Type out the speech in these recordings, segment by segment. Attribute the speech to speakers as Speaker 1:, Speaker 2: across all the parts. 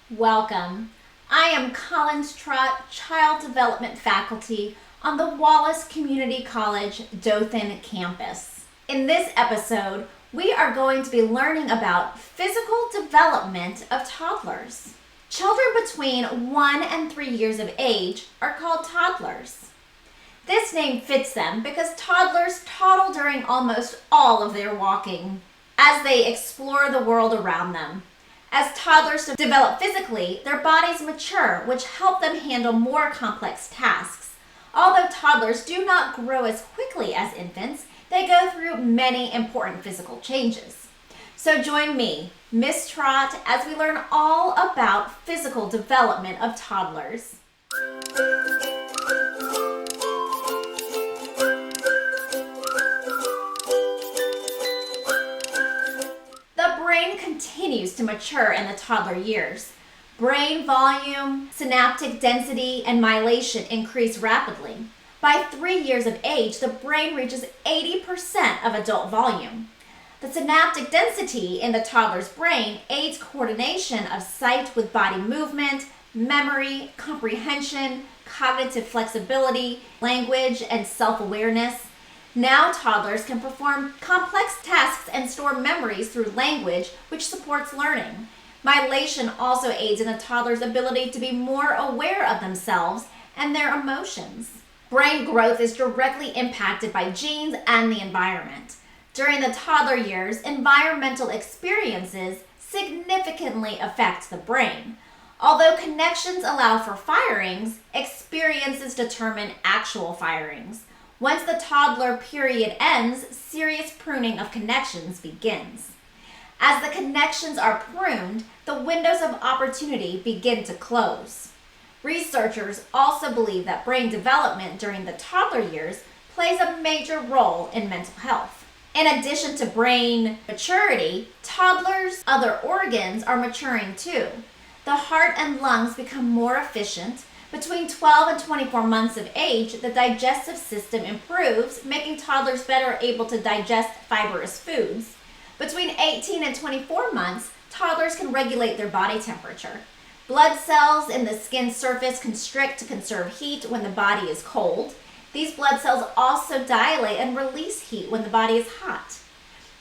Speaker 1: Welcome. I am Collins Trott, Child Development Faculty on the Wallace Community College Dothan campus. In this episode, we are going to be learning about physical development of toddlers. Children between 1 and 3 years of age are called toddlers. This name fits them because toddlers toddle during almost all of their walking as they explore the world around them. As toddlers develop physically, their bodies mature, which help them handle more complex tasks. Although toddlers do not grow as quickly as infants, they go through many important physical changes. So join me, Miss Trott, as we learn all about physical development of toddlers. The brain continues to mature in the toddler years. Brain volume, synaptic density, and myelation increase rapidly. By 3 years of age, the brain reaches 80% of adult volume. The synaptic density in the toddler's brain aids coordination of sight with body movement, memory, comprehension, cognitive flexibility, language, and self-awareness. Now toddlers can perform complex tasks and store memories through language, which supports learning. Myelation also aids in a toddler's ability to be more aware of themselves and their emotions. Brain growth is directly impacted by genes and the environment. During the toddler years, environmental experiences significantly affect the brain. Although connections allow for firings, experiences determine actual firings. Once the toddler period ends, serious pruning of connections begins. As the connections are pruned, the windows of opportunity begin to close. Researchers also believe that brain development during the toddler years plays a major role in mental health. In addition to brain maturity, toddlers' other organs are maturing too. The heart and lungs become more efficient. Between 12 and 24 months of age, the digestive system improves, making toddlers better able to digest fibrous foods. Between 18 and 24 months, toddlers can regulate their body temperature. Blood cells in the skin surface constrict to conserve heat when the body is cold. These blood cells also dilate and release heat when the body is hot.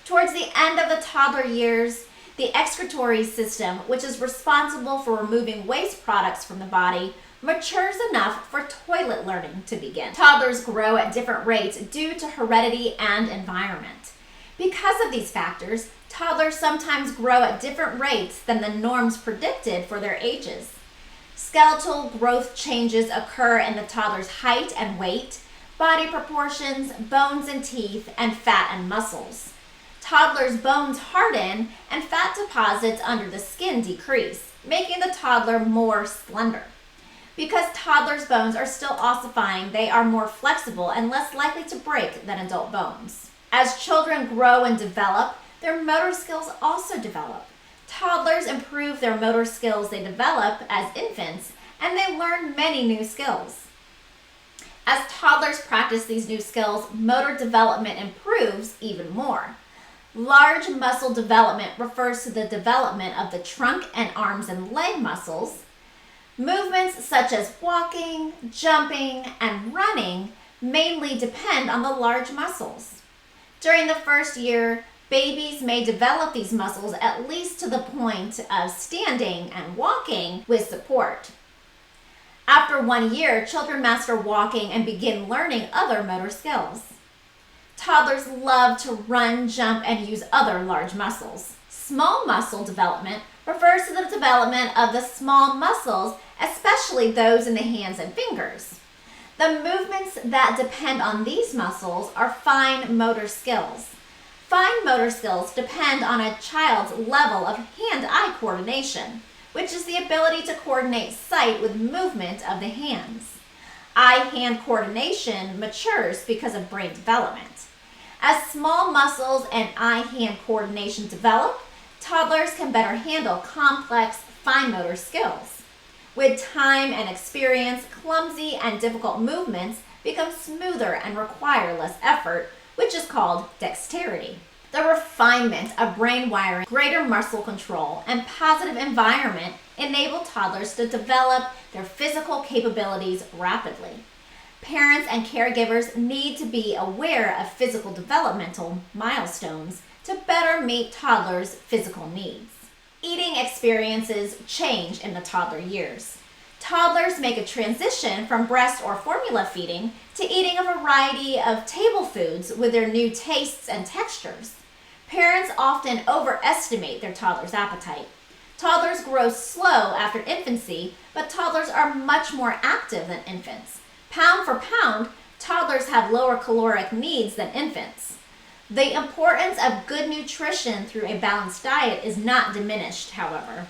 Speaker 1: Towards the end of the toddler years, the excretory system, which is responsible for removing waste products from the body, matures enough for toilet learning to begin. Toddlers grow at different rates due to heredity and environment. Because of these factors, toddlers sometimes grow at different rates than the norms predicted for their ages. Skeletal growth changes occur in the toddler's height and weight, body proportions, bones and teeth, and fat and muscles. Toddlers' bones harden and fat deposits under the skin decrease, making the toddler more slender. Because toddlers' bones are still ossifying, they are more flexible and less likely to break than adult bones. As children grow and develop, their motor skills also develop. Toddlers improve their motor skills they develop as infants, and they learn many new skills. As toddlers practice these new skills, motor development improves even more. Large muscle development refers to the development of the trunk and arms and leg muscles. Movements such as walking, jumping, and running mainly depend on the large muscles. During the first year, babies may develop these muscles at least to the point of standing and walking with support. After 1 year, children master walking and begin learning other motor skills. Toddlers love to run, jump, and use other large muscles. Small muscle development refers to the development of the small muscles, especially those in the hands and fingers. The movements that depend on these muscles are fine motor skills. Fine motor skills depend on a child's level of hand-eye coordination, which is the ability to coordinate sight with movement of the hands. Eye-hand coordination matures because of brain development. As small muscles and eye-hand coordination develop, toddlers can better handle complex fine motor skills. With time and experience, clumsy and difficult movements become smoother and require less effort, which is called dexterity. The refinement of brain wiring, greater muscle control, and positive environment enable toddlers to develop their physical capabilities rapidly. Parents and caregivers need to be aware of physical developmental milestones to better meet toddlers' physical needs. Eating experiences change in the toddler years. Toddlers make a transition from breast or formula feeding to eating a variety of table foods with their new tastes and textures. Parents often overestimate their toddler's appetite. Toddlers grow slow after infancy, but toddlers are much more active than infants. Pound for pound, toddlers have lower caloric needs than infants. The importance of good nutrition through a balanced diet is not diminished, however.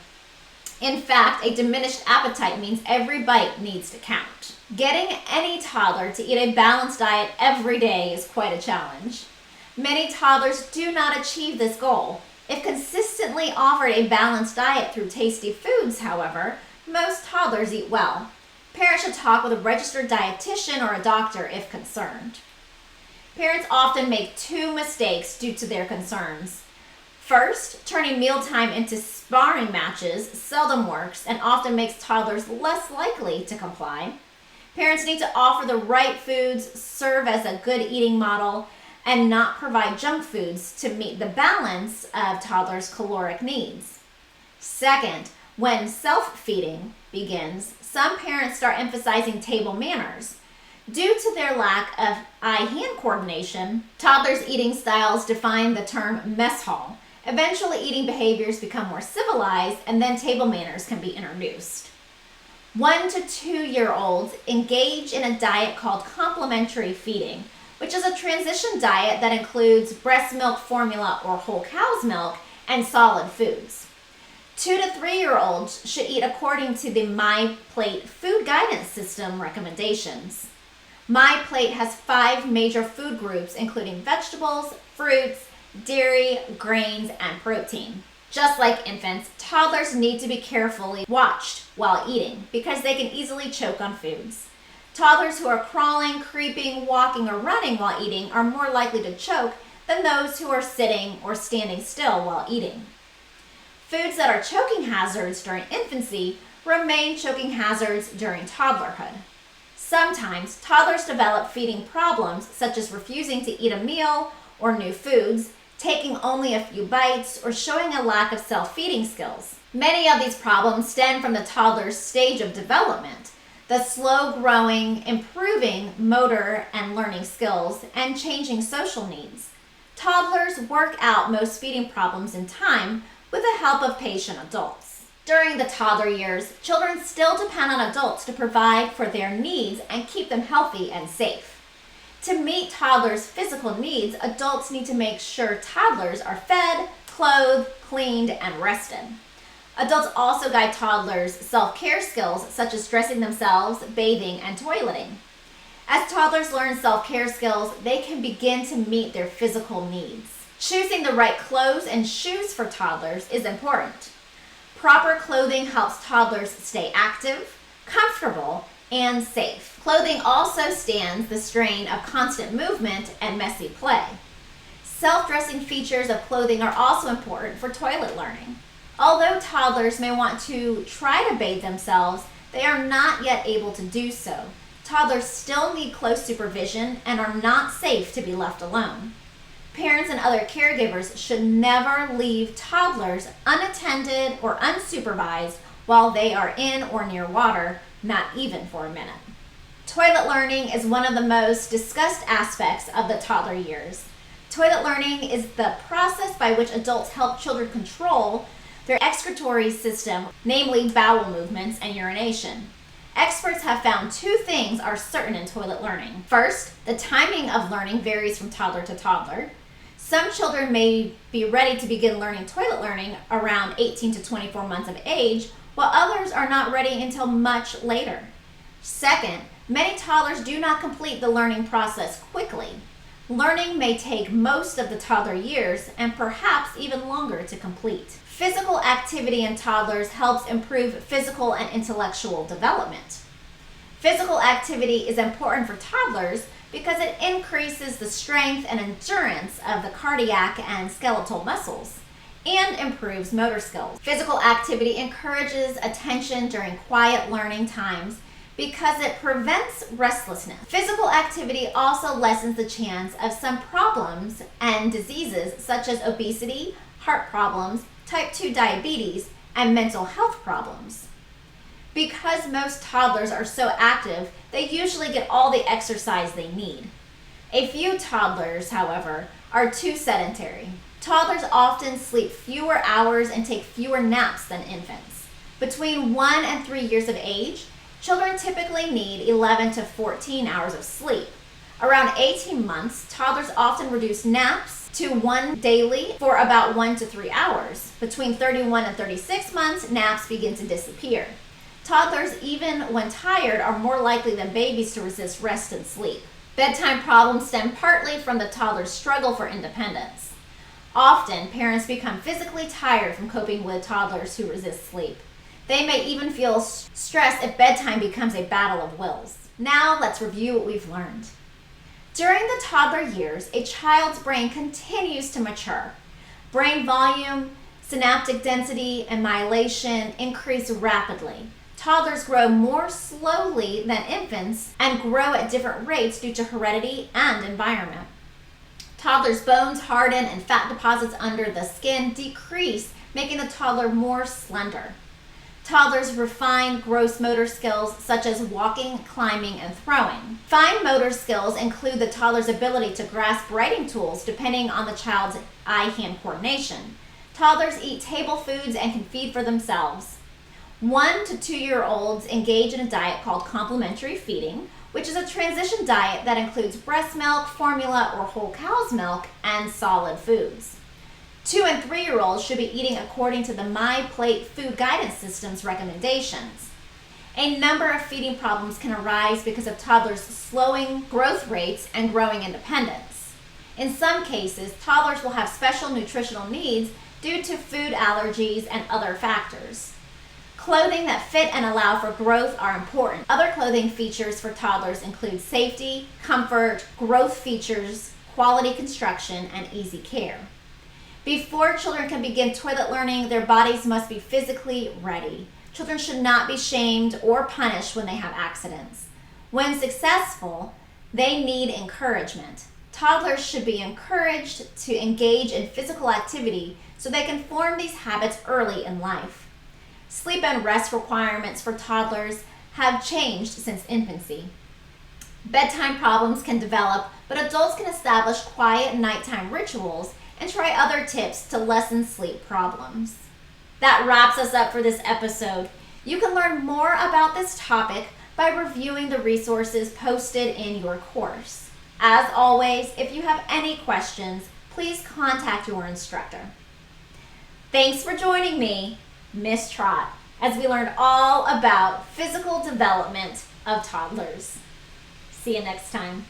Speaker 1: In fact, a diminished appetite means every bite needs to count. Getting any toddler to eat a balanced diet every day is quite a challenge. Many toddlers do not achieve this goal. If consistently offered a balanced diet through tasty foods, however, most toddlers eat well. Parents should talk with a registered dietitian or a doctor if concerned. Parents often make two mistakes due to their concerns. First, turning mealtime into sparring matches seldom works and often makes toddlers less likely to comply. Parents need to offer the right foods, serve as a good eating model, and not provide junk foods to meet the balance of toddlers' caloric needs. Second, when self-feeding begins, some parents start emphasizing table manners. Due to their lack of eye-hand coordination, toddlers' eating styles define the term mess hall. Eventually, eating behaviors become more civilized, and then table manners can be introduced. 1 to 2-year-olds engage in a diet called complementary feeding, which is a transition diet that includes breast milk formula or whole cow's milk and solid foods. 2 to 3-year-olds should eat according to the My Plate food guidance system recommendations. My Plate has 5 major food groups, including vegetables, fruits, dairy, grains, and protein. Just like infants, toddlers need to be carefully watched while eating because they can easily choke on foods. Toddlers who are crawling, creeping, walking, or running while eating are more likely to choke than those who are sitting or standing still while eating. Foods that are choking hazards during infancy remain choking hazards during toddlerhood. Sometimes toddlers develop feeding problems such as refusing to eat a meal or new foods, taking only a few bites, or showing a lack of self-feeding skills. Many of these problems stem from the toddler's stage of development, the slow-growing, improving motor and learning skills, and changing social needs. Toddlers work out most feeding problems in time with the help of patient adults. During the toddler years, children still depend on adults to provide for their needs and keep them healthy and safe. To meet toddlers' physical needs, adults need to make sure toddlers are fed, clothed, cleaned, and rested. Adults also guide toddlers' self-care skills such as dressing themselves, bathing, and toileting. As toddlers learn self-care skills, they can begin to meet their physical needs. Choosing the right clothes and shoes for toddlers is important. Proper clothing helps toddlers stay active, comfortable, and safe. Clothing also stands the strain of constant movement and messy play. Self-dressing features of clothing are also important for toilet learning. Although toddlers may want to try to bathe themselves, they are not yet able to do so. Toddlers still need close supervision and are not safe to be left alone. Parents and other caregivers should never leave toddlers unattended or unsupervised while they are in or near water, not even for a minute. Toilet learning is one of the most discussed aspects of the toddler years. Toilet learning is the process by which adults help children control their excretory system, namely bowel movements and urination. Experts have found 2 things are certain in toilet learning. First, the timing of learning varies from toddler to toddler. Some children may be ready to begin learning toilet learning around 18 to 24 months of age, while others are not ready until much later. Second, many toddlers do not complete the learning process quickly. Learning may take most of the toddler years and perhaps even longer to complete. Physical activity in toddlers helps improve physical and intellectual development. Physical activity is important for toddlers because it increases the strength and endurance of the cardiac and skeletal muscles and improves motor skills. Physical activity encourages attention during quiet learning times because it prevents restlessness. Physical activity also lessens the chance of some problems and diseases such as obesity, heart problems, type 2 diabetes, and mental health problems. Because most toddlers are so active, they usually get all the exercise they need. A few toddlers, however, are too sedentary. Toddlers often sleep fewer hours and take fewer naps than infants. Between 1 and 3 years of age, children typically need 11 to 14 hours of sleep. Around 18 months, toddlers often reduce naps to 1 daily for about 1 to 3 hours. Between 31 and 36 months, naps begin to disappear. Toddlers, even when tired, are more likely than babies to resist rest and sleep. Bedtime problems stem partly from the toddler's struggle for independence. Often, parents become physically tired from coping with toddlers who resist sleep. They may even feel stressed if bedtime becomes a battle of wills. Now, let's review what we've learned. During the toddler years, a child's brain continues to mature. Brain volume, synaptic density, and myelination increase rapidly. Toddlers grow more slowly than infants and grow at different rates due to heredity and environment. Toddlers' bones harden and fat deposits under the skin decrease, making the toddler more slender. Toddlers refine gross motor skills such as walking, climbing, and throwing. Fine motor skills include the toddler's ability to grasp writing tools depending on the child's eye-hand coordination. Toddlers eat table foods and can feed for themselves. 1 to 2-year-olds engage in a diet called complementary feeding, which is a transition diet that includes breast milk, formula, or whole cow's milk, and solid foods. 2 and 3-year-olds should be eating according to the My Plate Food Guidance System's recommendations. A number of feeding problems can arise because of toddlers' slowing growth rates and growing independence. In some cases, toddlers will have special nutritional needs due to food allergies and other factors. Clothing that fit and allow for growth are important. Other clothing features for toddlers include safety, comfort, growth features, quality construction, and easy care. Before children can begin toilet learning, their bodies must be physically ready. Children should not be shamed or punished when they have accidents. When successful, they need encouragement. Toddlers should be encouraged to engage in physical activity so they can form these habits early in life. Sleep and rest requirements for toddlers have changed since infancy. Bedtime problems can develop, but adults can establish quiet nighttime rituals and try other tips to lessen sleep problems. That wraps us up for this episode. You can learn more about this topic by reviewing the resources posted in your course. As always, if you have any questions, please contact your instructor. Thanks for joining me, Miss Trot, as we learned all about physical development of toddlers. See you next time.